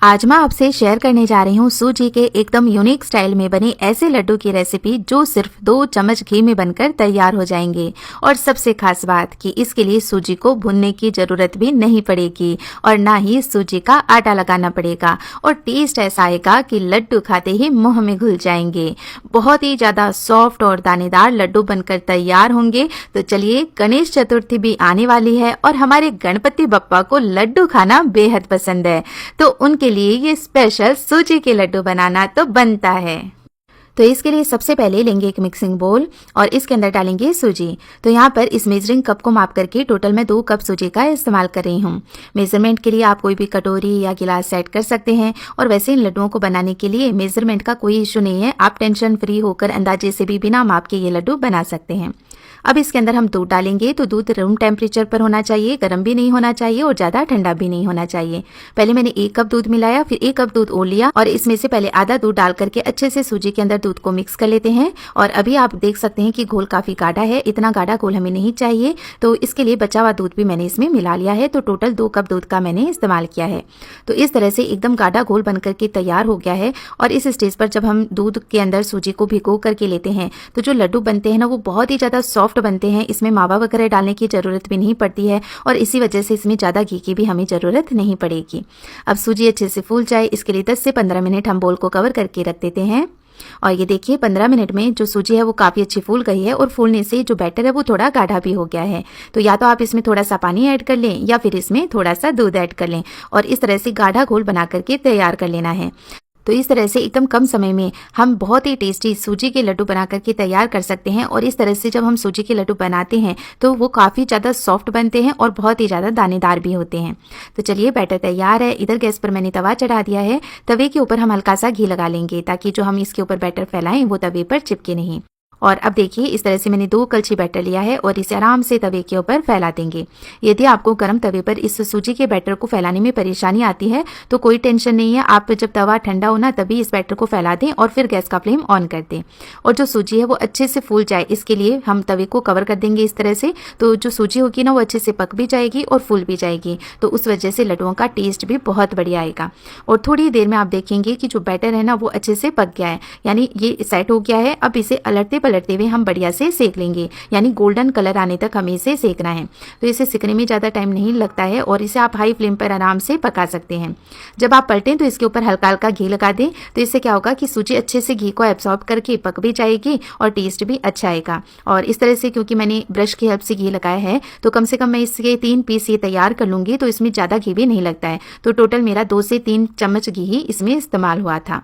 आज मैं आपसे शेयर करने जा रही हूँ सूजी के एकदम यूनिक स्टाइल में बने ऐसे लड्डू की रेसिपी जो सिर्फ 2 चम्मच घी में बनकर तैयार हो जाएंगे। और सबसे खास बात कि इसके लिए सूजी को भूनने की जरूरत भी नहीं पड़ेगी और ना ही सूजी का आटा लगाना पड़ेगा और टेस्ट ऐसा आएगा कि लड्डू खाते ही मुंह में घुल जाएंगे। बहुत ही ज्यादा सॉफ्ट और दानेदार लड्डू बनकर तैयार होंगे। तो चलिए, गणेश चतुर्थी भी आने वाली है और हमारे गणपति बप्पा को लड्डू खाना बेहद पसंद है, तो उनके लिए ये स्पेशल सूजी के लड्डू बनाना तो बनता है। तो इसके लिए सबसे पहले लेंगे एक मिक्सिंग बोल और इसके अंदर डालेंगे सूजी। तो यहाँ पर इस मेजरिंग कप को माप करके टोटल मैं 2 कप सूजी का इस्तेमाल कर रही हूँ। मेजरमेंट के लिए आप कोई भी कटोरी या गिलास सेट कर सकते हैं और वैसे इन लड्डुओं को बनाने के लिए मेजरमेंट का कोई इश्यू नहीं है। आप टेंशन फ्री होकर अंदाजे से भी बिना माप के ये लड्डू बना सकते हैं। अब इसके अंदर हम दूध डालेंगे। तो दूध रूम टेम्परेचर पर होना चाहिए, गर्म भी नहीं होना चाहिए और ज्यादा ठंडा भी नहीं होना चाहिए। पहले मैंने 1 कप दूध मिलाया, फिर 1 कप दूध और लिया और इसमें से पहले आधा दूध डाल करके अच्छे से सूजी के अंदर दूध को मिक्स कर लेते हैं। और अभी आप देख सकते हैं कि घोल काफी गाढ़ा है, इतना गाढ़ा घोल हमें नहीं चाहिए। तो इसके लिए बचा हुआ दूध भी मैंने इसमें मिला लिया है। तो टोटल 2 कप दूध का मैंने इस्तेमाल किया है। तो इस तरह से एकदम गाढ़ा घोल बनकर के तैयार हो गया है। और इस स्टेज पर जब हम दूध के अंदर सूजी को भिगो करके लेते हैं तो जो लड्डू बनते हैं ना, वो बहुत ही ज्यादा सॉफ्ट बनते हैं। इसमें मावा वगैरह डालने की जरूरत भी नहीं पड़ती है और इसी वजह से इसमें ज्यादा घी की भी हमें जरूरत नहीं पड़ेगी। अब सूजी अच्छे से फूल जाए, इसके लिए 10 से 15 मिनट हम बोल को कवर करके रख देते हैं। और ये देखिए 15 मिनट में जो सूजी है वो काफी अच्छी फूल गई है और फूलने से जो बैटर है वो थोड़ा गाढ़ा भी हो गया है। तो या तो आप इसमें थोड़ा सा पानी ऐड कर लें या फिर इसमें थोड़ा सा दूध ऐड कर लें और इस तरह से गाढ़ा घोल बना करके तैयार कर लेना है। तो इस तरह से एकदम कम समय में हम बहुत ही टेस्टी सूजी के लड्डू बना करके तैयार कर सकते हैं। और इस तरह से जब हम सूजी के लड्डू बनाते हैं तो वो काफ़ी ज़्यादा सॉफ्ट बनते हैं और बहुत ही ज़्यादा दानेदार भी होते हैं। तो चलिए, बैटर तैयार है। इधर गैस पर मैंने तवा चढ़ा दिया है। तवे के ऊपर हम हल्का सा घी लगा लेंगे ताकि जो हम इसके ऊपर बैटर फैलाएं वो तवे पर चिपके नहीं। और अब देखिए, इस तरह से मैंने 2 कलछी बैटर लिया है और इसे आराम से तवे के ऊपर फैला देंगे। यदि आपको गर्म तवे पर इस सूजी के बैटर को फैलाने में परेशानी आती है तो कोई टेंशन नहीं है। आप जब तवा ठंडा हो ना तभी इस बैटर को फैला दें और फिर गैस का फ्लेम ऑन कर दें। और जो सूजी है वो अच्छे से फूल जाए, इसके लिए हम तवे को कवर कर देंगे इस तरह से। तो जो सूजी होगी ना वो अच्छे से पक भी जाएगी और फूल भी जाएगी। तो उस वजह से लड्डुओं का टेस्ट भी बहुत बढ़िया आएगा। और थोड़ी देर में आप देखेंगे कि जो बैटर है ना वो अच्छे से पक गया है, यानी ये सेट हो गया है। अब इसे अलटते पलटते हुए हम बढ़िया से सेक लेंगे, यानी गोल्डन कलर आने तक हमें इसे सेकना है। तो इसे सेकने में ज़्यादा टाइम नहीं लगता है और इसे आप हाई फ्लेम पर आराम से पका सकते हैं। जब आप पलटें तो इसके ऊपर हल्का हल्का घी लगा दें। तो इससे क्या होगा कि सूजी अच्छे से घी को एब्सॉर्ब करके पक भी जाएगी और टेस्ट भी अच्छा आएगा। और इस तरह से क्योंकि मैंने ब्रश की हेल्प से घी लगाया है तो कम से कम मैं इसके 3 पीस ये तैयार कर लूँगी। तो इसमें ज़्यादा घी भी नहीं लगता है। तो टोटल मेरा 2 से 3 चम्मच घी ही इसमें इस्तेमाल हुआ था।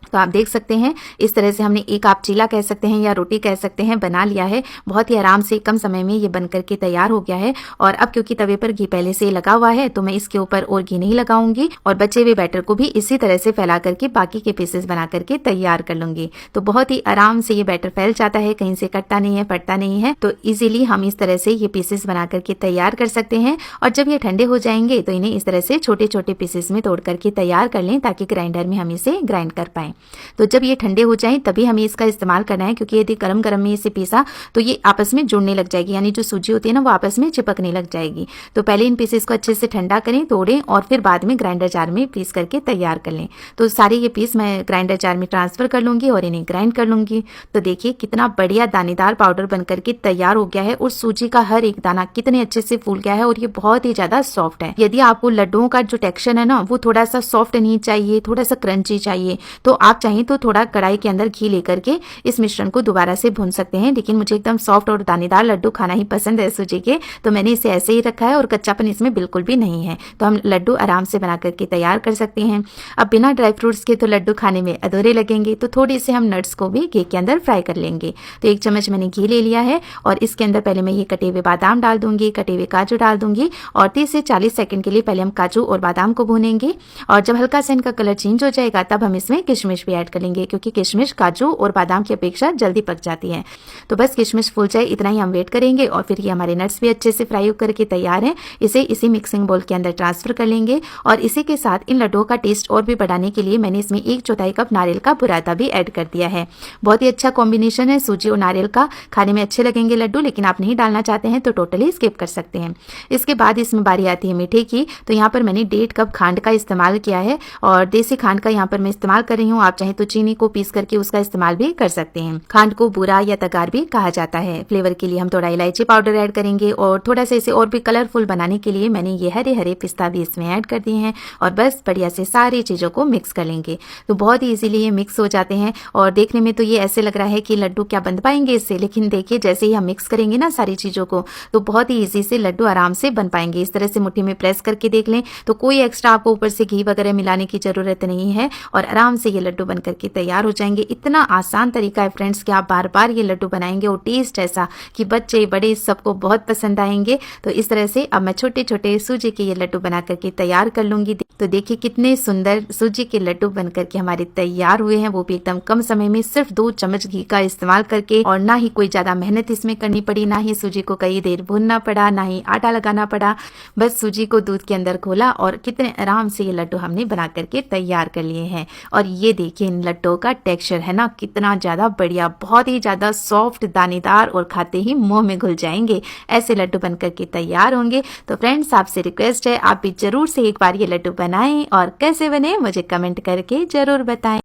तो आप देख सकते हैं इस तरह से हमने एक आप चीला कह सकते हैं या रोटी कह सकते हैं बना लिया है। बहुत ही आराम से कम समय में ये बन करके तैयार हो गया है। और अब क्योंकि तवे पर घी पहले से लगा हुआ है तो मैं इसके ऊपर और घी नहीं लगाऊंगी और बचे हुए बैटर को भी इसी तरह से फैला करके बाकी के पीसेस बना करके तैयार कर लूंगी। तो बहुत ही आराम से ये बैटर फैल जाता है, कहीं से कटता नहीं है, फटता नहीं है। तो इजीली हम इस तरह से ये पीसेस बना करके तैयार कर सकते हैं। और जब ये ठंडे हो जाएंगे तो इन्हें इस तरह से छोटे छोटे पीसेस में तोड़ करके तैयार कर लें ताकि ग्राइंडर में हम इसे ग्राइंड कर पाएं। तो जब ये ठंडे हो जाएं तभी हमें इसका इस्तेमाल करना है, क्योंकि यदि गरम गरम में इसे पीसा तो ये आपस में जुड़ने लग जाएगी, यानी जो सूजी होती है ना वो आपस में चिपकने लग जाएगी। तो पहले इन पीसेस को अच्छे से ठंडा करें, तोड़ें और फिर बाद में ग्राइंडर जार में पीस करके तैयार कर लें। तो सारे ये पीस मैं ग्राइंडर जार में ट्रांसफर कर लूंगी और इन्हें ग्राइंड कर लूंगी। तो देखिए कितना बढ़िया दानेदार पाउडर बन करके तैयार हो गया है और सूजी का हर एक दाना कितने अच्छे से फूल गया है और ये बहुत ही ज्यादा सॉफ्ट है। यदि आपको लड्डुओं का जो टेक्सचर है ना वो थोड़ा सा सॉफ्ट नहीं चाहिए, थोड़ा सा क्रंची चाहिए, तो आप चाहें तो थोड़ा कढ़ाई के अंदर घी लेकर के इस मिश्रण को दोबारा से भून सकते हैं। लेकिन मुझे एकदम सॉफ्ट और दानेदार लड्डू खाना ही पसंद है सूजी के, तो मैंने इसे ऐसे ही रखा है और कच्चापन इसमें बिल्कुल भी नहीं है। तो हम लड्डू आराम से बना करके तैयार कर सकते हैं। अब बिना ड्राई फ्रूट्स के तो लड्डू खाने में अधूरे लगेंगे, तो थोड़े से हम नट्स को भी घी के अंदर फ्राई कर लेंगे। तो 1 चम्मच मैंने घी ले लिया है और इसके अंदर पहले मैं ये कटे हुए बादाम डाल दूंगी, कटे हुए काजू डाल दूंगी और 30 से 40 सेकंड के लिए पहले हम काजू और बादाम को भूनेंगे। और जब हल्का सा इनका कलर चेंज हो जाएगा तब हम इसमें किशमिश किशमिश भी ऐड कर लेंगे, क्योंकि किशमिश काजू और बादाम की अपेक्षा जल्दी पक जाती है। तो बस किशमिश फूल जाए इतना ही हम वेट करेंगे और फिर ये हमारे नट्स भी अच्छे से फ्राई करके तैयार हैं। इसे इसी मिक्सिंग बोल के अंदर ट्रांसफर कर लेंगे और इसी के साथ इन लड्डुओं का टेस्ट और भी बढ़ाने के लिए मैंने इसमें 1/4 कप नारियल का बुरादा भी ऐड कर दिया है। बहुत ही अच्छा कॉम्बिनेशन है सूजी और नारियल का, खाने में अच्छे लगेंगे लड्डू, लेकिन आप नहीं डालना चाहते हैं तो टोटली स्किप कर सकते हैं। इसके बाद इसमें बारी आती है मीठे की, तो यहाँ पर मैंने 1.5 कप खांड का इस्तेमाल किया है और देसी खांड का यहाँ पर मैं इस्तेमाल कर रही हूँ। आप चाहे तो चीनी को पीस करके उसका इस्तेमाल भी कर सकते हैं। खांड को बूरा या तगार भी कहा जाता है। फ्लेवर के लिए हम थोड़ा इलायची पाउडर ऐड करेंगे और थोड़ा सा इसे और भी कलरफुल बनाने के लिए मैंने ये हरे हरे पिस्ता भी इसमें ऐड कर दिए हैं और बस बढ़िया से सारी चीज़ों को मिक्स कर लेंगे। तो बहुत ही इजीली ये मिक्स हो जाते हैं और देखने में तो ये ऐसे लग रहा है कि लड्डू क्या बन पाएंगे इससे, लेकिन देखिए जैसे ही हम मिक्स करेंगे ना सारी चीज़ों को, तो बहुत ही ईजी से लड्डू आराम से बन पाएंगे। इस तरह से मुट्ठी में प्रेस करके देख लें तो कोई एक्स्ट्रा आपको ऊपर से घी वगैरह मिलाने की ज़रूरत नहीं है और आराम से ये लड्डू बन करके तैयार हो जाएंगे। इतना आसान तरीका है फ्रेंड्स कि आप बार बार ये लड्डू बनाएंगे और टेस्ट ऐसा कि बच्चे बड़े सबको बहुत पसंद आएंगे। तो इस तरह से अब मैं छोटे छोटे सूजी के ये लड्डू बना करके तैयार कर लूंगी। तो देखिए कितने सुंदर सूजी के लड्डू बन करके हमारे तैयार हुए हैं, वो भी एकदम कम समय में, सिर्फ 2 चम्मच घी का इस्तेमाल करके। और ना ही कोई ज्यादा मेहनत इसमें करनी पड़ी, ना ही सूजी को कई देर भूनना पड़ा, ना ही आटा लगाना पड़ा। बस सूजी को दूध के अंदर घोला और कितने आराम से ये लड्डू हमने बना करके तैयार कर लिए हैं। और ये देखिए इन लड्डुओं का टेक्सचर है ना कितना ज्यादा बढ़िया, बहुत ही ज्यादा सॉफ्ट, दानेदार और खाते ही मुंह में घुल जाएंगे। ऐसे लड्डू बन करके तैयार होंगे। तो फ्रेंड्स आपसे रिक्वेस्ट है आप भी जरूर से एक बार ये लड्डू बनाएं और कैसे बने मुझे कमेंट करके जरूर बताएं।